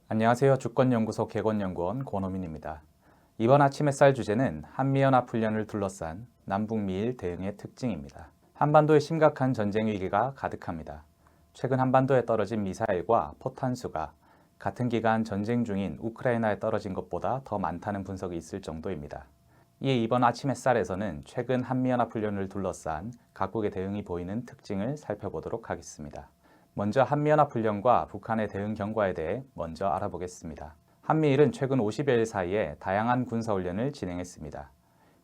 안녕하세요. 주권연구소 개건연구원 권호민입니다. 이번 아침 햇살 주제는 한미연합훈련을 둘러싼 남북미일 대응의 특징입니다. 한반도에 심각한 전쟁 위기가 가득합니다. 최근 한반도에 떨어진 미사일과 포탄 수가 같은 기간 전쟁 중인 우크라이나에 떨어진 것보다 더 많다는 분석이 있을 정도입니다. 이에 이번 아침 햇살에서는 최근 한미연합훈련을 둘러싼 각국의 대응이 보이는 특징을 살펴보도록 하겠습니다. 먼저 한미연합훈련과 북한의 대응 경과에 대해 먼저 알아보겠습니다. 한미일은 최근 50여일 사이에 다양한 군사훈련을 진행했습니다.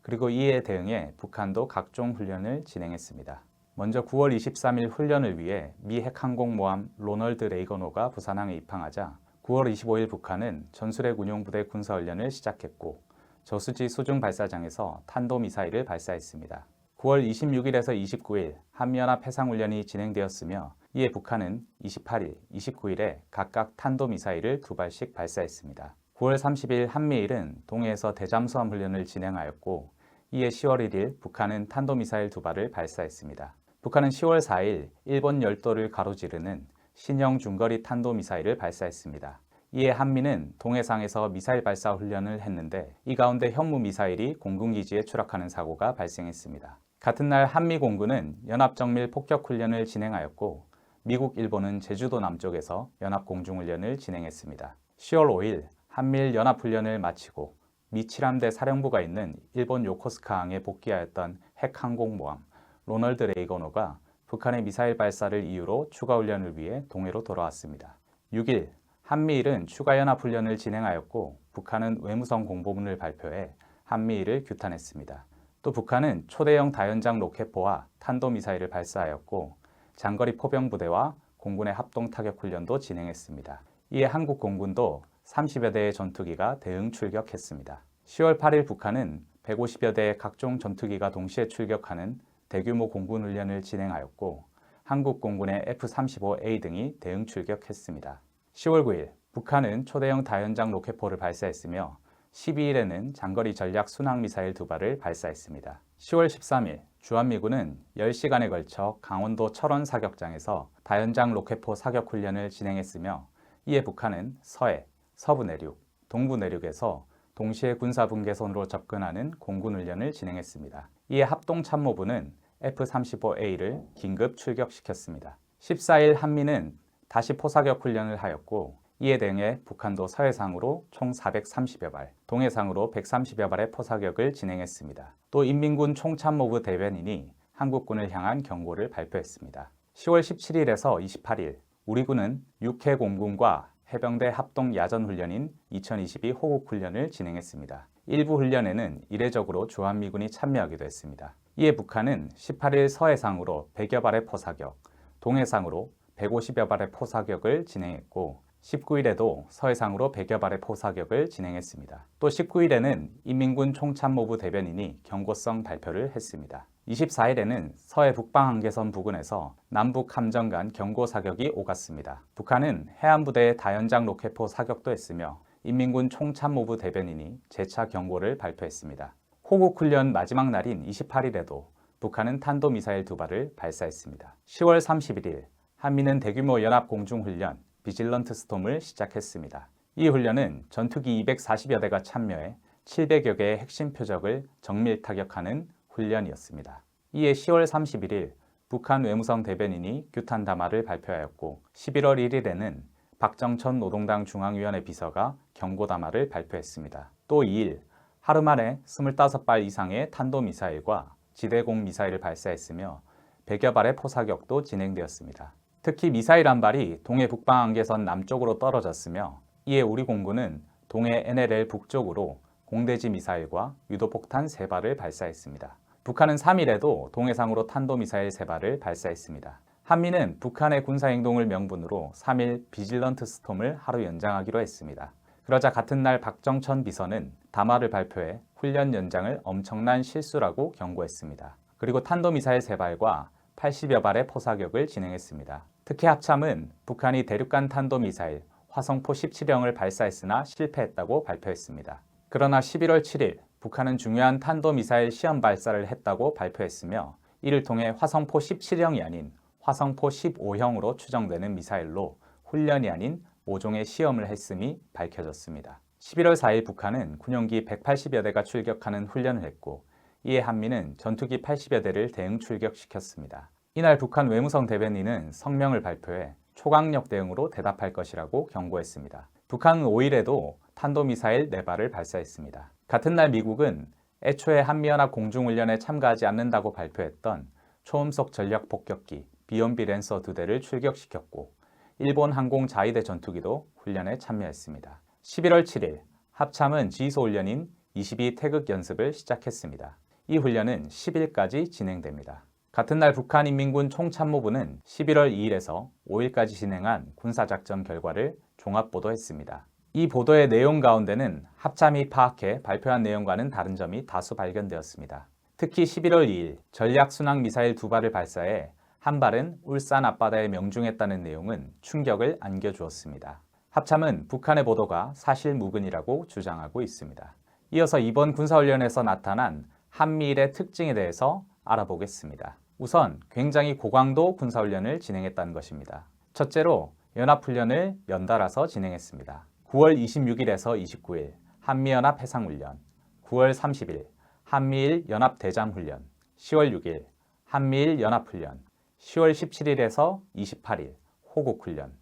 그리고 이에 대응해 북한도 각종 훈련을 진행했습니다. 먼저 9월 23일 훈련을 위해 미 핵항공모함 로널드 레이건호가 부산항에 입항하자 9월 25일 북한은 전술핵 운용부대 군사훈련을 시작했고 저수지 수중 발사장에서 탄도미사일을 발사했습니다. 9월 26일에서 29일 한미연합 해상훈련이 진행되었으며 이에 북한은 28일, 29일에 각각 탄도미사일을 2발씩 발사했습니다. 9월 30일 한미일은 동해에서 대잠수함 훈련을 진행하였고 이에 10월 1일 북한은 탄도미사일 2발을 발사했습니다. 북한은 10월 4일 일본 열도를 가로지르는 신형 중거리 탄도미사일을 발사했습니다. 이에 한미는 동해상에서 미사일 발사 훈련을 했는데 이 가운데 현무미사일이 공군기지에 추락하는 사고가 발생했습니다. 같은 날 한미 공군은 연합정밀 폭격훈련을 진행하였고 미국, 일본은 제주도 남쪽에서 연합공중훈련을 진행했습니다. 10월 5일 한미일 연합훈련을 마치고 미 7함대 사령부가 있는 일본 요코스카항에 복귀하였던 핵항공모함 로널드 레이건호가 북한의 미사일 발사를 이유로 추가 훈련을 위해 동해로 돌아왔습니다. 6일 한미일은 추가 연합훈련을 진행하였고 북한은 외무성 공보문을 발표해 한미일을 규탄했습니다. 또 북한은 초대형 다연장 로켓포와 탄도미사일을 발사하였고 장거리 포병부대와 공군의 합동타격훈련도 진행했습니다. 이에 한국 공군도 30여 대의 전투기가 대응 출격했습니다. 10월 8일 북한은 150여 대의 각종 전투기가 동시에 출격하는 대규모 공군훈련을 진행하였고 한국 공군의 F-35A 등이 대응 출격했습니다. 10월 9일 북한은 초대형 다연장 로켓포를 발사했으며 12일에는 장거리 전략 순항미사일 2발을 발사했습니다. 10월 13일 주한미군은 10시간에 걸쳐 강원도 철원 사격장에서 다연장 로켓포 사격 훈련을 진행했으며 이에 북한은 서해, 서부 내륙, 동부 내륙에서 동시에 군사분계선으로 접근하는 공군훈련을 진행했습니다. 이에 합동참모부는 F-35A를 긴급 출격시켰습니다. 14일 한미는 다시 포사격 훈련을 하였고 이에 대응해 북한도 서해상으로 총 430여 발, 동해상으로 130여 발의 포사격을 진행했습니다. 또 인민군 총참모부 대변인이 한국군을 향한 경고를 발표했습니다. 10월 17일에서 28일 우리 군은 육해 공군과 해병대 합동 야전훈련인 2022 호국훈련을 진행했습니다. 일부 훈련에는 이례적으로 주한미군이 참여하기도 했습니다. 이에 북한은 18일 서해상으로 100여 발의 포사격, 동해상으로 150여 발의 포사격을 진행했고 19일에도 서해상으로 100여 발의 포사격을 진행했습니다. 또 19일에는 인민군 총참모부 대변인이 경고성 발표를 했습니다. 24일에는 서해 북방한계선 부근에서 남북 함정 간 경고 사격이 오갔습니다. 북한은 해안부대의 다연장 로켓포 사격도 했으며 인민군 총참모부 대변인이 재차 경고를 발표했습니다. 호국훈련 마지막 날인 28일에도 북한은 탄도미사일 2발을 발사했습니다. 10월 31일 한미는 대규모 연합공중훈련 비질런트 스톰을 시작했습니다. 이 훈련은 전투기 240여 대가 참여해 700여 개의 핵심 표적을 정밀 타격하는 훈련이었습니다. 이에 10월 31일 북한 외무성 대변인이 규탄 담화를 발표하였고 11월 1일에는 박정천 노동당 중앙위원회 비서가 경고 담화를 발표했습니다. 또 2일 하루 만에 25발 이상의 탄도미사일과 지대공 미사일을 발사했으며 100여 발의 포사격도 진행되었습니다. 특히 미사일 한 발이 동해 북방한계선 남쪽으로 떨어졌으며 이에 우리 공군은 동해 NLL 북쪽으로 공대지 미사일과 유도폭탄 3발을 발사했습니다. 북한은 3일에도 동해상으로 탄도미사일 3발을 발사했습니다. 한미는 북한의 군사행동을 명분으로 3일 비질런트 스톰을 하루 연장하기로 했습니다. 그러자 같은 날 박정천 비서는 담화를 발표해 훈련 연장을 엄청난 실수라고 경고했습니다. 그리고 탄도미사일 3발과 80여 발의 포사격을 진행했습니다. 특히 합참은 북한이 대륙간 탄도미사일 화성포 17형을 발사했으나 실패했다고 발표했습니다. 그러나 11월 7일 북한은 중요한 탄도미사일 시험 발사를 했다고 발표했으며 이를 통해 화성포 17형이 아닌 화성포 15형으로 추정되는 미사일로 훈련이 아닌 모종의 시험을 했음이 밝혀졌습니다. 11월 4일 북한은 군용기 180여 대가 출격하는 훈련을 했고 이에 한미는 전투기 80여 대를 대응 출격시켰습니다. 이날 북한 외무성 대변인은 성명을 발표해 초강력 대응으로 대답할 것이라고 경고했습니다. 북한은 5일에도 탄도미사일 4발을 발사했습니다. 같은 날 미국은 애초에 한미연합 공중훈련에 참가하지 않는다고 발표했던 초음속 전략 폭격기 비욘비 랜서 2대를 출격시켰고 일본 항공 자위대 전투기도 훈련에 참여했습니다. 11월 7일 합참은 지휘소훈련인 22 태극 연습을 시작했습니다. 이 훈련은 10일까지 진행됩니다. 같은 날 북한인민군 총참모부는 11월 2일에서 5일까지 진행한 군사작전 결과를 종합보도했습니다. 이 보도의 내용 가운데는 합참이 파악해 발표한 내용과는 다른 점이 다수 발견되었습니다. 특히 11월 2일 전략순항미사일 2발을 발사해 한 발은 울산 앞바다에 명중했다는 내용은 충격을 안겨주었습니다. 합참은 북한의 보도가 사실무근이라고 주장하고 있습니다. 이어서 이번 군사훈련에서 나타난 한미일의 특징에 대해서 알아보겠습니다. 우선 굉장히 고강도 군사훈련을 진행했다는 것입니다. 첫째로 연합훈련을 연달아서 진행했습니다. 9월 26일에서 29일 한미연합 해상훈련, 9월 30일 한미일 연합대잠훈련, 10월 6일 한미일 연합훈련, 10월 17일에서 28일 호국훈련,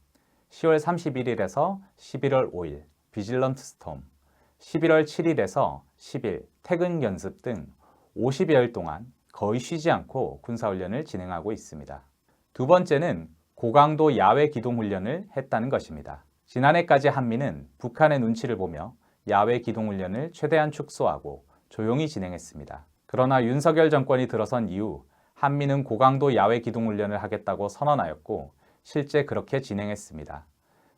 10월 31일에서 11월 5일 비질런트 스톰, 11월 7일에서 10일 태극 연습 등 50여일 동안 거의 쉬지 않고 군사훈련을 진행하고 있습니다. 두 번째는 고강도 야외 기동훈련을 했다는 것입니다. 지난해까지 한미는 북한의 눈치를 보며 야외 기동훈련을 최대한 축소하고 조용히 진행했습니다. 그러나 윤석열 정권이 들어선 이후 한미는 고강도 야외 기동훈련을 하겠다고 선언하였고 실제 그렇게 진행했습니다.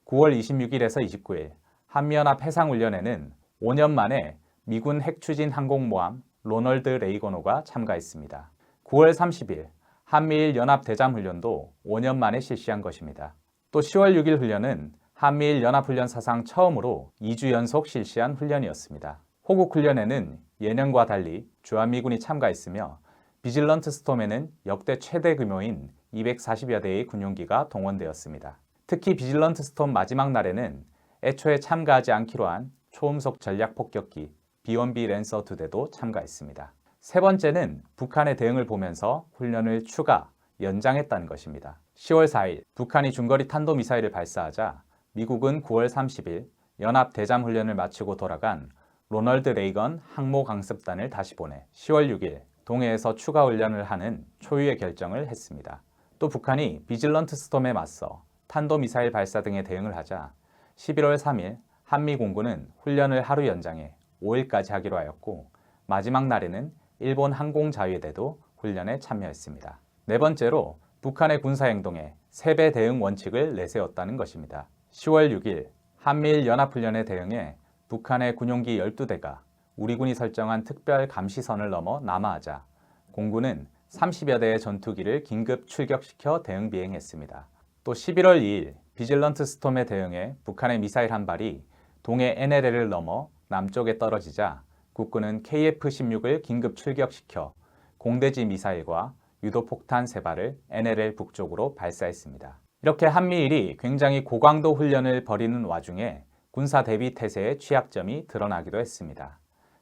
9월 26일에서 29일 한미연합 해상훈련에는 5년 만에 미군 핵추진 항공모함 로널드 레이건호가 참가했습니다. 9월 30일 한미일 연합대잠훈련도 5년 만에 실시한 것입니다. 또 10월 6일 훈련은 한미일 연합훈련 사상 처음으로 2주 연속 실시한 훈련이었습니다. 호국훈련에는 예년과 달리 주한미군이 참가했으며 비질런트 스톰에는 역대 최대 규모인 240여 대의 군용기가 동원되었습니다. 특히 비질런트 스톰 마지막 날에는 애초에 참가하지 않기로 한 초음속 전략 폭격기 비욘비 랜서 2대도 참가했습니다. 세 번째는 북한의 대응을 보면서 훈련을 추가, 연장했다는 것입니다. 10월 4일 북한이 중거리 탄도미사일을 발사하자 미국은 9월 30일 연합 대잠 훈련을 마치고 돌아간 로널드 레이건 항모 강습단을 다시 보내 10월 6일 동해에서 추가 훈련을 하는 초유의 결정을 했습니다. 또 북한이 비질런트 스톰에 맞서 탄도미사일 발사 등에 대응을 하자 11월 3일 한미 공군은 훈련을 하루 연장해 5일까지 하기로 하였고 마지막 날에는 일본 항공자위대도 훈련에 참여했습니다. 네 번째로 북한의 군사행동에 3배 대응 원칙을 내세웠다는 것입니다. 10월 6일 한미일 연합훈련에 대응해 북한의 군용기 12대가 우리 군이 설정한 특별 감시선을 넘어 남하하자 공군은 30여 대의 전투기를 긴급 출격시켜 대응 비행했습니다. 또 11월 2일 비질런트 스톰에 대응해 북한의 미사일 한 발이 동해 NLL을 넘어 남쪽에 떨어지자 국군은 KF-16을 긴급 출격시켜 공대지 미사일과 유도폭탄 3발을 NLL 북쪽으로 발사했습니다. 이렇게 한미일이 굉장히 고강도 훈련을 벌이는 와중에 군사 대비 태세의 취약점이 드러나기도 했습니다.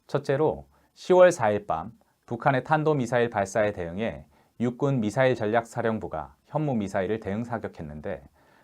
첫째로 10월 4일 밤 북한의 탄도미사일 발사에 대응해 육군 미사일전략사령부가 현무미사일을 대응 사격했는데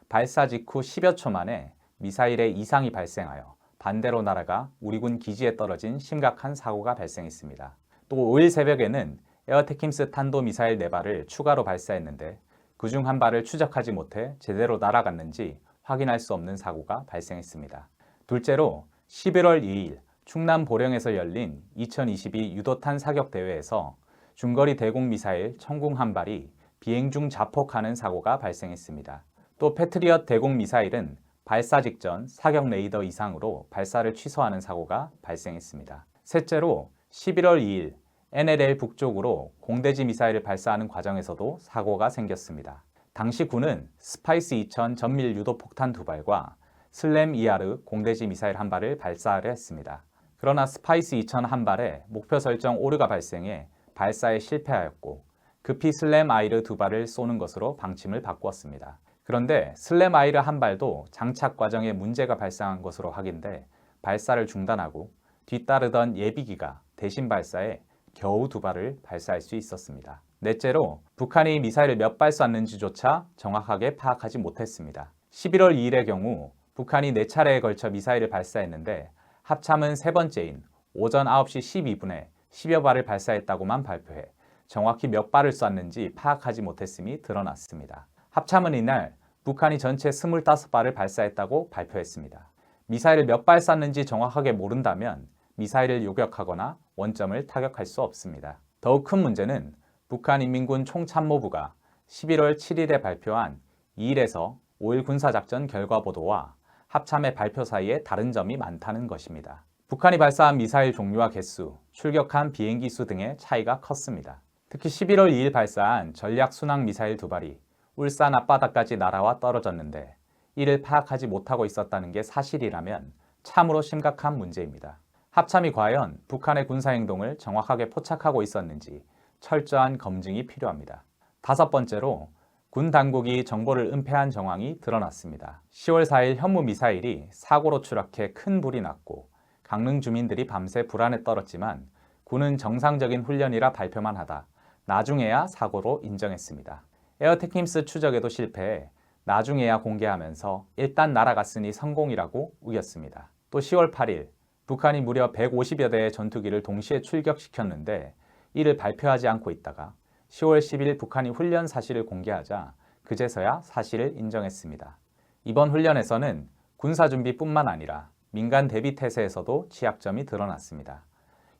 발사 직후 10여 초 만에 미사일에 이상이 발생하여 반대로 날아가 우리 군 기지에 떨어진 심각한 사고가 발생했습니다. 또 5일 새벽에는 에어테킴스 탄도미사일 4발을 추가로 발사했는데 그중 한 발을 추적하지 못해 제대로 날아갔는지 확인할 수 없는 사고가 발생했습니다. 둘째로 11월 2일 충남 보령에서 열린 2022 유도탄 사격대회에서 중거리 대공미사일 천궁 한 발이 비행 중 자폭하는 사고가 발생했습니다. 또 패트리엇 대공미사일은 발사 직전 사격 레이더 이상으로 발사를 취소하는 사고가 발생했습니다. 셋째로 11월 2일 NLL 북쪽으로 공대지 미사일을 발사하는 과정에서도 사고가 생겼습니다. 당시 군은 스파이스 2000 전밀 유도폭탄 2발과 슬램 ER 공대지 미사일 한 발을 발사를 했습니다. 그러나 스파이스 2000 한 발에 목표 설정 오류가 발생해 발사에 실패하였고 급히 슬램아이르 2발을 쏘는 것으로 방침을 바꾸었습니다. 그런데 슬램아이르 1발도 장착 과정에 문제가 발생한 것으로 확인돼 발사를 중단하고 뒤따르던 예비기가 대신 발사해 겨우 2발을 발사할 수 있었습니다. 넷째로 북한이 미사일을 몇 발 쐈는지조차 정확하게 파악하지 못했습니다. 11월 2일의 경우 북한이 4차례에 걸쳐 미사일을 발사했는데 합참은 3번째인 오전 9시 12분에 10여 발을 발사했다고만 발표해 정확히 몇 발을 쐈는지 파악하지 못했음이 드러났습니다. 합참은 이날 북한이 전체 25발을 발사했다고 발표했습니다. 미사일을 몇 발 쐈는지 정확하게 모른다면 미사일을 요격하거나 원점을 타격할 수 없습니다. 더욱 큰 문제는 북한인민군 총참모부가 11월 7일에 발표한 2일에서 5일 군사작전 결과 보도와 합참의 발표 사이에 다른 점이 많다는 것입니다. 북한이 발사한 미사일 종류와 개수, 출격한 비행기 수 등의 차이가 컸습니다. 특히 11월 2일 발사한 전략 순항 미사일 2발이 울산 앞바다까지 날아와 떨어졌는데 이를 파악하지 못하고 있었다는 게 사실이라면 참으로 심각한 문제입니다. 합참이 과연 북한의 군사행동을 정확하게 포착하고 있었는지 철저한 검증이 필요합니다. 5번째로 군 당국이 정보를 은폐한 정황이 드러났습니다. 10월 4일 현무 미사일이 사고로 추락해 큰 불이 났고 강릉 주민들이 밤새 불안에 떨었지만 군은 정상적인 훈련이라 발표만 하다 나중에야 사고로 인정했습니다. 에어테킴스 추적에도 실패해 나중에야 공개하면서 일단 날아갔으니 성공이라고 우겼습니다. 또 10월 8일 북한이 무려 150여 대의 전투기를 동시에 출격시켰는데 이를 발표하지 않고 있다가 10월 10일 북한이 훈련 사실을 공개하자 그제서야 사실을 인정했습니다. 이번 훈련에서는 군사준비뿐만 아니라 민간 대비 태세에서도 취약점이 드러났습니다.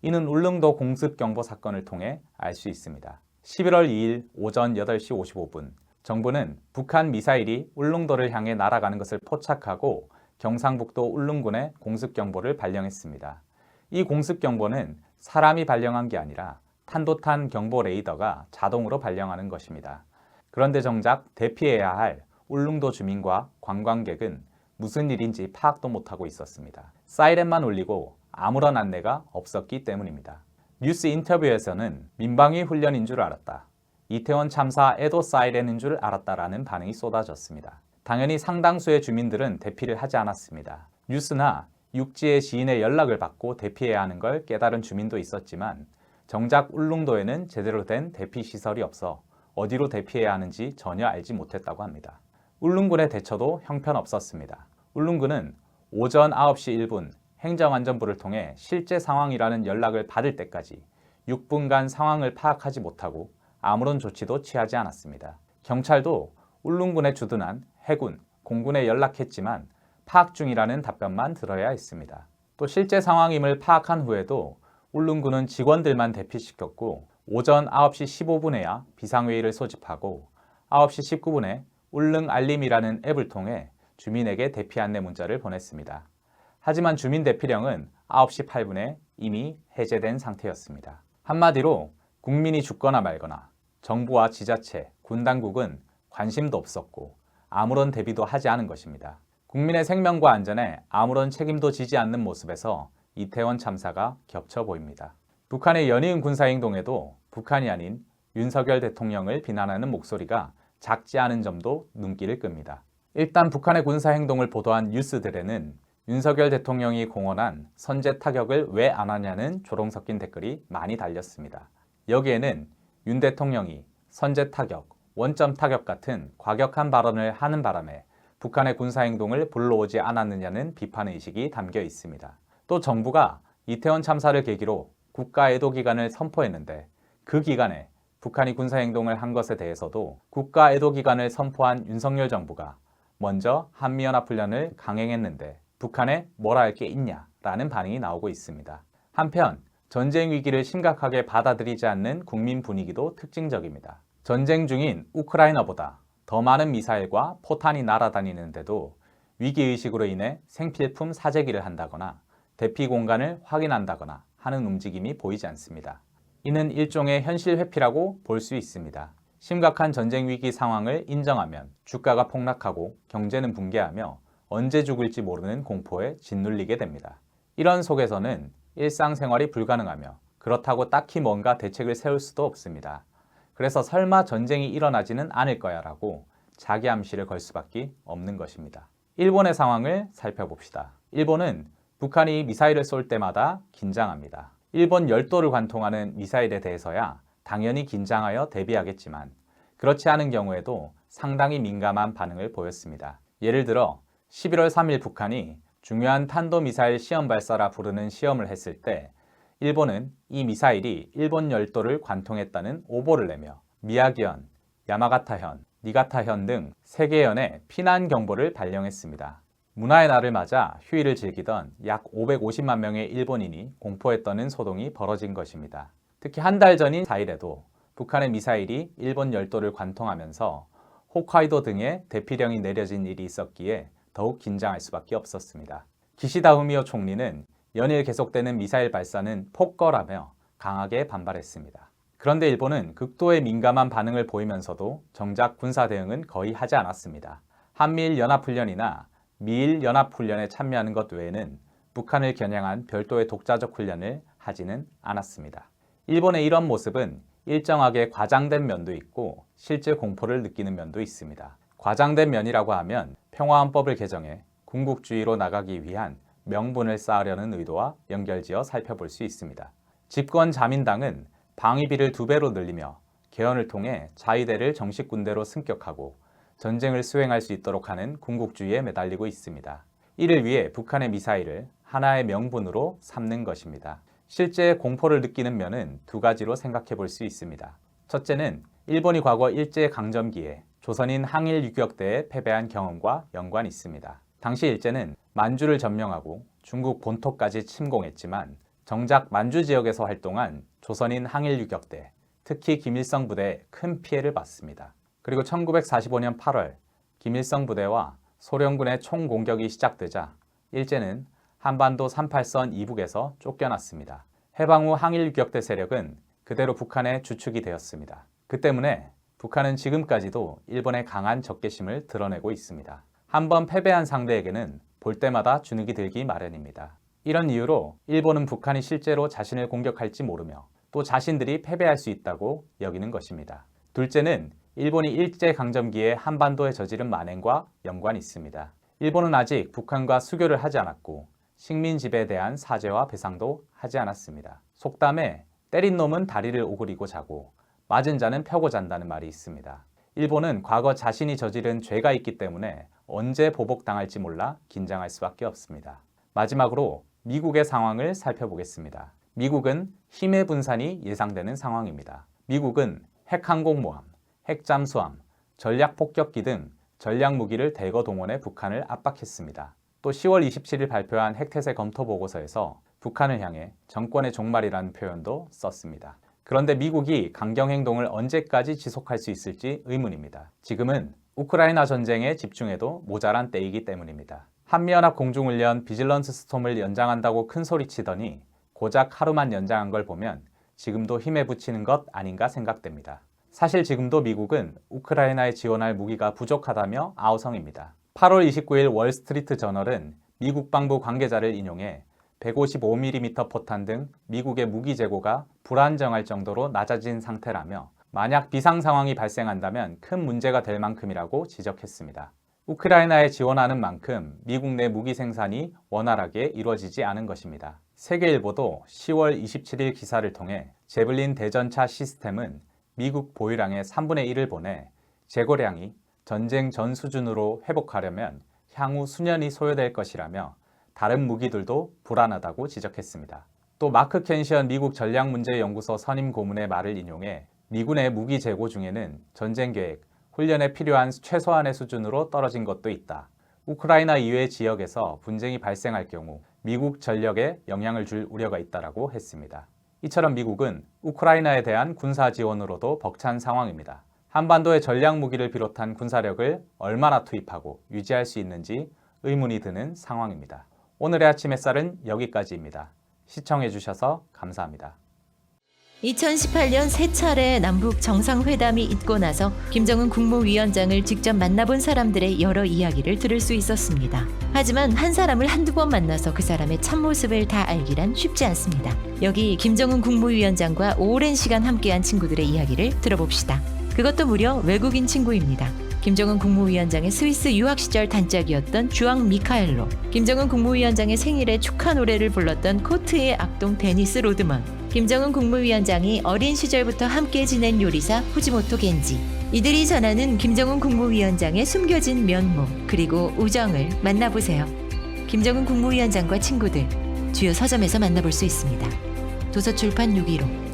이는 울릉도 공습경보 사건을 통해 알 수 있습니다. 11월 2일 오전 8시 55분 정부는 북한 미사일이 울릉도를 향해 날아가는 것을 포착하고 경상북도 울릉군에 공습경보를 발령했습니다. 이 공습경보는 사람이 발령한 게 아니라 탄도탄 경보 레이더가 자동으로 발령하는 것입니다. 그런데 정작 대피해야 할 울릉도 주민과 관광객은 무슨 일인지 파악도 못하고 있었습니다. 사이렌만 울리고 아무런 안내가 없었기 때문입니다. 뉴스 인터뷰에서는 민방위 훈련인 줄 알았다. 이태원 참사 애도 사이렌인 줄 알았다라는 반응이 쏟아졌습니다. 당연히 상당수의 주민들은 대피를 하지 않았습니다. 뉴스나 육지의 지인의 연락을 받고 대피해야 하는 걸 깨달은 주민도 있었지만 정작 울릉도에는 제대로 된 대피 시설이 없어 어디로 대피해야 하는지 전혀 알지 못했다고 합니다. 울릉군의 대처도 형편없었습니다. 울릉군은 오전 9시 1분 행정안전부를 통해 실제 상황이라는 연락을 받을 때까지 6분간 상황을 파악하지 못하고 아무런 조치도 취하지 않았습니다. 경찰도 울릉군에 주둔한 해군, 공군에 연락했지만 파악 중이라는 답변만 들어야 했습니다. 또 실제 상황임을 파악한 후에도 울릉군은 직원들만 대피시켰고 오전 9시 15분에야 비상회의를 소집하고 9시 19분에 울릉알림이라는 앱을 통해 주민에게 대피 안내 문자를 보냈습니다. 하지만 주민 대피령은 9시 8분에 이미 해제된 상태였습니다. 한마디로 국민이 죽거나 말거나 정부와 지자체, 군 당국은 관심도 없었고 아무런 대비도 하지 않은 것입니다. 국민의 생명과 안전에 아무런 책임도 지지 않는 모습에서 이태원 참사가 겹쳐 보입니다. 북한의 연이은 군사행동에도 북한이 아닌 윤석열 대통령을 비난하는 목소리가 작지 않은 점도 눈길을 끕니다. 일단 북한의 군사행동을 보도한 뉴스들에는 윤석열 대통령이 공언한 선제 타격을 왜 안 하냐는 조롱 섞인 댓글이 많이 달렸습니다. 여기에는 윤 대통령이 선제 타격, 원점 타격 같은 과격한 발언을 하는 바람에 북한의 군사행동을 불러오지 않았느냐는 비판의식이 담겨 있습니다. 또 정부가 이태원 참사를 계기로 국가애도기간을 선포했는데 그 기간에 북한이 군사행동을 한 것에 대해서도 국가애도기간을 선포한 윤석열 정부가 먼저 한미연합훈련을 강행했는데 북한에 뭘 할 게 있냐라는 반응이 나오고 있습니다. 한편 전쟁 위기를 심각하게 받아들이지 않는 국민 분위기도 특징적입니다. 전쟁 중인 우크라이나보다 더 많은 미사일과 포탄이 날아다니는데도 위기의식으로 인해 생필품 사재기를 한다거나 대피 공간을 확인한다거나 하는 움직임이 보이지 않습니다. 이는 일종의 현실 회피라고 볼 수 있습니다. 심각한 전쟁 위기 상황을 인정하면 주가가 폭락하고 경제는 붕괴하며 언제 죽을지 모르는 공포에 짓눌리게 됩니다. 이런 속에서는 일상생활이 불가능하며 그렇다고 딱히 뭔가 대책을 세울 수도 없습니다. 그래서 설마 전쟁이 일어나지는 않을 거야 라고 자기 암시를 걸 수밖에 없는 것입니다. 일본의 상황을 살펴봅시다. 일본은 북한이 미사일을 쏠 때마다 긴장합니다. 일본 열도를 관통하는 미사일에 대해서야 당연히 긴장하여 대비하겠지만 그렇지 않은 경우에도 상당히 민감한 반응을 보였습니다. 예를 들어 11월 3일 북한이 중요한 탄도미사일 시험 발사라 부르는 시험을 했을 때 일본은 이 미사일이 일본 열도를 관통했다는 오보를 내며 미야기현, 야마가타현, 니가타현 등 3개 현에 피난 경보를 발령했습니다. 문화의 날을 맞아 휴일을 즐기던 약 550만 명의 일본인이 공포에 떠는 소동이 벌어진 것입니다. 특히 한 달 전인 4일에도 북한의 미사일이 일본 열도를 관통하면서 홋카이도 등에 대피령이 내려진 일이 있었기에 더욱 긴장할 수밖에 없었습니다. 기시다 후미오 총리는 연일 계속되는 미사일 발사는 폭거라며 강하게 반발했습니다. 그런데 일본은 극도의 민감한 반응을 보이면서도 정작 군사 대응은 거의 하지 않았습니다. 한미일 연합훈련이나 미일 연합훈련에 참여하는 것 외에는 북한을 겨냥한 별도의 독자적 훈련을 하지는 않았습니다. 일본의 이런 모습은 일정하게 과장된 면도 있고 실제 공포를 느끼는 면도 있습니다. 과장된 면이라고 하면 평화헌법을 개정해 군국주의로 나가기 위한 명분을 쌓으려는 의도와 연결지어 살펴볼 수 있습니다. 집권 자민당은 방위비를 2배로 늘리며 개헌을 통해 자위대를 정식 군대로 승격하고 전쟁을 수행할 수 있도록 하는 군국주의에 매달리고 있습니다. 이를 위해 북한의 미사일을 하나의 명분으로 삼는 것입니다. 실제 공포를 느끼는 면은 2가지로 생각해 볼 수 있습니다. 첫째는 일본이 과거 일제강점기에 조선인 항일 유격대에 패배한 경험과 연관이 있습니다. 당시 일제는 만주를 점령하고 중국 본토까지 침공했지만 정작 만주 지역에서 활동한 조선인 항일 유격대, 특히 김일성 부대에 큰 피해를 봤습니다. 그리고 1945년 8월 김일성 부대와 소련군의 총공격이 시작되자 일제는 한반도 38선 이북에서 쫓겨났습니다. 해방 후 항일 유격대 세력은 그대로 북한의 주축이 되었습니다. 그 때문에 북한은 지금까지도 일본의 강한 적개심을 드러내고 있습니다. 한번 패배한 상대에게는 볼 때마다 주눅이 들기 마련입니다. 이런 이유로 일본은 북한이 실제로 자신을 공격할지 모르며 또 자신들이 패배할 수 있다고 여기는 것입니다. 둘째는 일본이 일제강점기에 한반도에 저지른 만행과 연관이 있습니다. 일본은 아직 북한과 수교를 하지 않았고 식민 지배에 대한 사죄와 배상도 하지 않았습니다. 속담에 때린 놈은 다리를 오그리고 자고 맞은 자는 펴고 잔다는 말이 있습니다. 일본은 과거 자신이 저지른 죄가 있기 때문에 언제 보복당할지 몰라 긴장할 수밖에 없습니다. 마지막으로 미국의 상황을 살펴보겠습니다. 미국은 힘의 분산이 예상되는 상황입니다. 미국은 핵항공모함, 핵잠수함, 전략폭격기 등 전략무기를 대거 동원해 북한을 압박했습니다. 또 10월 27일 발표한 핵태세 검토 보고서에서 북한을 향해 정권의 종말이라는 표현도 썼습니다. 그런데 미국이 강경 행동을 언제까지 지속할 수 있을지 의문입니다. 지금은 우크라이나 전쟁에 집중해도 모자란 때이기 때문입니다. 한미연합 공중훈련 비질런스 스톰을 연장한다고 큰소리치더니 고작 하루만 연장한 걸 보면 지금도 힘에 부치는 것 아닌가 생각됩니다. 사실 지금도 미국은 우크라이나에 지원할 무기가 부족하다며 아우성입니다. 8월 29일 월스트리트 저널은 미국 방부 관계자를 인용해 155mm 포탄 등 미국의 무기 재고가 불안정할 정도로 낮아진 상태라며 만약 비상 상황이 발생한다면 큰 문제가 될 만큼이라고 지적했습니다. 우크라이나에 지원하는 만큼 미국 내 무기 생산이 원활하게 이루어지지 않은 것입니다. 세계일보도 10월 27일 기사를 통해 제블린 대전차 시스템은 미국 보유량의 3분의 1을 보내 재고량이 전쟁 전 수준으로 회복하려면 향후 수년이 소요될 것이라며 다른 무기들도 불안하다고 지적했습니다. 또 마크 켄시언 미국 전략문제연구소 선임 고문의 말을 인용해 미군의 무기 재고 중에는 전쟁 계획, 훈련에 필요한 최소한의 수준으로 떨어진 것도 있다. 우크라이나 이외의 지역에서 분쟁이 발생할 경우 미국 전력에 영향을 줄 우려가 있다라고 했습니다. 이처럼 미국은 우크라이나에 대한 군사 지원으로도 벅찬 상황입니다. 한반도의 전략 무기를 비롯한 군사력을 얼마나 투입하고 유지할 수 있는지 의문이 드는 상황입니다. 오늘의 아침 햇살은 여기까지입니다. 시청해 주셔서 감사합니다. 2018년 세 차례 남북 정상회담이 있고 나서 김정은 국무위원장을 직접 만나본 사람들의 여러 이야기를 들을 수 있었습니다. 하지만 한 사람을 한두 번 만나서 그 사람의 참모습을 다 알기란 쉽지 않습니다. 여기 김정은 국무위원장과 오랜 시간 함께한 친구들의 이야기를 들어봅시다. 그것도 무려 외국인 친구입니다. 김정은 국무위원장의 스위스 유학 시절 단짝이었던 주앙 미카엘로, 김정은 국무위원장의 생일에 축하 노래를 불렀던 코트의 악동 데니스 로드먼, 김정은 국무위원장이 어린 시절부터 함께 지낸 요리사 후지모토 겐지. 이들이 전하는 김정은 국무위원장의 숨겨진 면모 그리고 우정을 만나보세요. 김정은 국무위원장과 친구들, 주요 서점에서 만나볼 수 있습니다. 도서출판 615